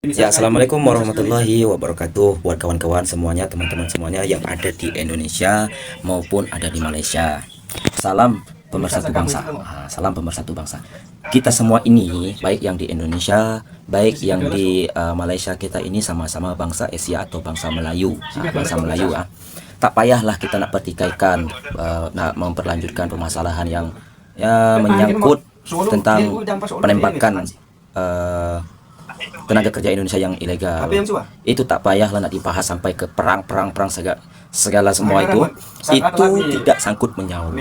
Ya, assalamualaikum warahmatullahi wabarakatuh buat kawan-kawan semuanya, teman-teman semuanya yang ada di Indonesia maupun ada di Malaysia. Salam pemersatu bangsa. Salam pemersatu bangsa. Kita semua ini, baik yang di Indonesia, baik yang di Malaysia, kita ini sama-sama bangsa Asia atau bangsa Melayu. Bangsa Melayu. Tak payahlah kita nak pertikaikan, nak memperlanjutkan permasalahan yang menyangkut tentang penembakan tenaga kerja Indonesia yang ilegal. Itu tak payahlah nak dibahas sampai ke perang segala semua itu tidak sangkut menyaut.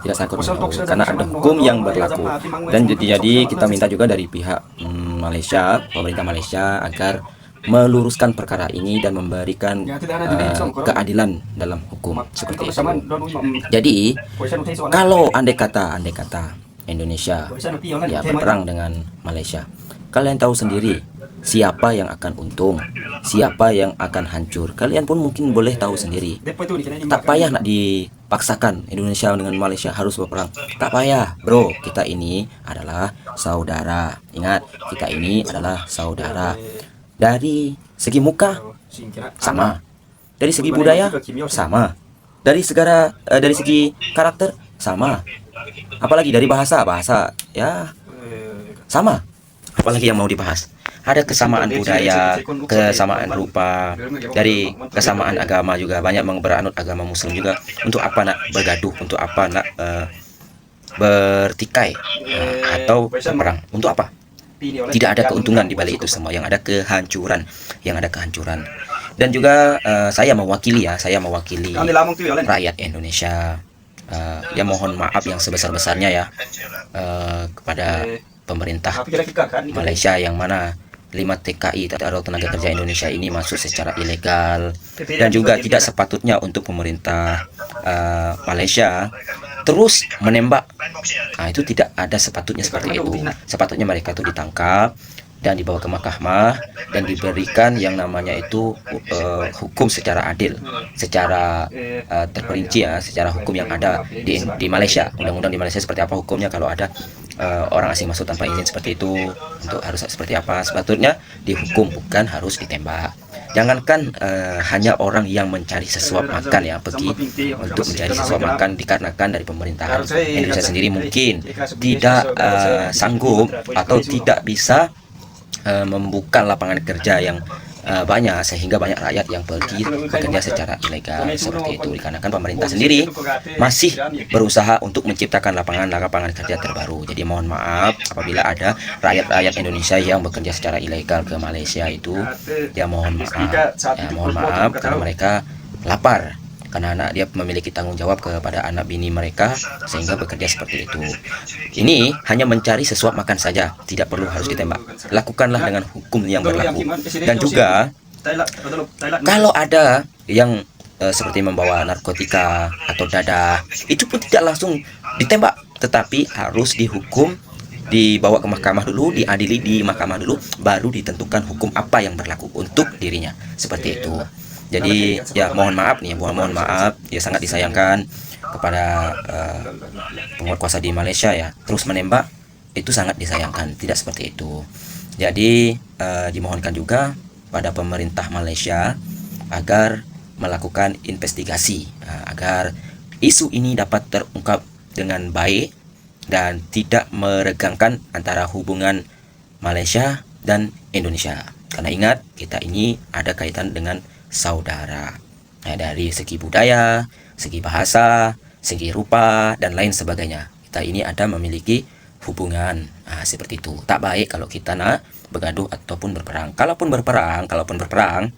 Tidak sangkut menyaut karena ada hukum yang berlaku. Dan jadi kita minta juga dari pihak Malaysia, pemerintah Malaysia agar meluruskan perkara ini dan memberikan keadilan dalam hukum seperti itu. Jadi kalau andai kata Indonesia ya berperang dengan Malaysia, kalian tahu sendiri siapa yang akan untung, siapa yang akan hancur. Kalian pun mungkin boleh tahu sendiri. Tak payah nak dipaksakan Indonesia dengan Malaysia harus berperang. Tak payah, bro. Kita ini adalah saudara. Ingat, kita ini adalah saudara. Dari segi muka sama, dari segi budaya sama, dari segi karakter sama, apalagi dari bahasa ya sama. Apalagi yang mau dibahas? Ada kesamaan budaya, kesamaan rupa, dari kesamaan agama juga. Banyak yang beranut agama Muslim juga. Untuk apa nak bergaduh? Untuk apa nak bertikai atau berperang? Untuk apa? Tidak ada keuntungan di balik itu semua. Yang ada kehancuran, Dan juga saya mewakili rakyat Indonesia. Ya mohon maaf yang sebesar-besarnya ya kepada pemerintah Malaysia yang mana 5 TKI atau tenaga kerja Indonesia ini masuk secara ilegal, dan juga tidak sepatutnya untuk pemerintah Malaysia terus menembak. Itu tidak ada sepatutnya seperti itu. Sepatutnya mereka itu ditangkap dan dibawa ke mahkamah dan diberikan yang namanya itu hukum secara adil, secara terperinci secara hukum yang ada di Malaysia. Undang-undang di Malaysia seperti apa hukumnya kalau ada orang asing masuk tanpa izin seperti itu, untuk harus seperti apa, sepatutnya dihukum, bukan harus ditembak. Jangankan hanya orang yang mencari sesuap makan ya pergi untuk mencari sesuap makan, dikarenakan dari pemerintahan Indonesia sendiri mungkin tidak sanggup atau tidak bisa membuka lapangan kerja yang banyak, sehingga banyak rakyat yang pergi bekerja secara ilegal seperti itu, dikarenakan pemerintah sendiri masih berusaha untuk menciptakan lapangan kerja terbaru. Jadi mohon maaf apabila ada rakyat Indonesia yang bekerja secara ilegal ke Malaysia itu, ya mohon maaf karena mereka lapar, karena anak dia memiliki tanggung jawab kepada anak bini mereka sehingga bekerja seperti itu. Ini hanya mencari sesuap makan saja, tidak perlu harus ditembak. Lakukanlah dengan hukum yang berlaku. Dan juga kalau ada yang seperti membawa narkotika atau dadah, itu pun tidak langsung ditembak, tetapi harus dihukum, dibawa ke mahkamah dulu, diadili di mahkamah dulu, baru ditentukan hukum apa yang berlaku untuk dirinya. Seperti itu. Jadi ya mohon maaf ya, sangat disayangkan kepada penguasa di Malaysia ya, terus menembak itu sangat disayangkan, tidak seperti itu. Jadi dimohonkan juga pada pemerintah Malaysia agar melakukan investigasi agar isu ini dapat terungkap dengan baik dan tidak meregangkan antara hubungan Malaysia dan Indonesia. Karena ingat, kita ini ada kaitan dengan saudara dari segi budaya, segi bahasa, segi rupa, dan lain sebagainya. Kita ini ada memiliki hubungan seperti itu. Tak baik kalau kita nak bergaduh ataupun berperang. Kalaupun berperang,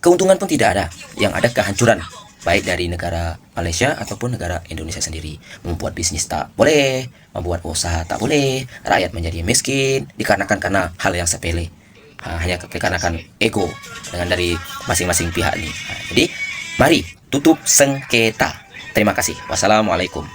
keuntungan pun tidak ada. Yang ada kehancuran, baik dari negara Malaysia ataupun negara Indonesia sendiri. Membuat bisnis tak boleh, membuat usaha tak boleh, rakyat menjadi miskin dikarenakan hal yang sepele. Hanya dikarenakan ego dengan dari masing-masing pihak ini. Jadi mari tutup sengketa. Terima kasih. Wassalamualaikum.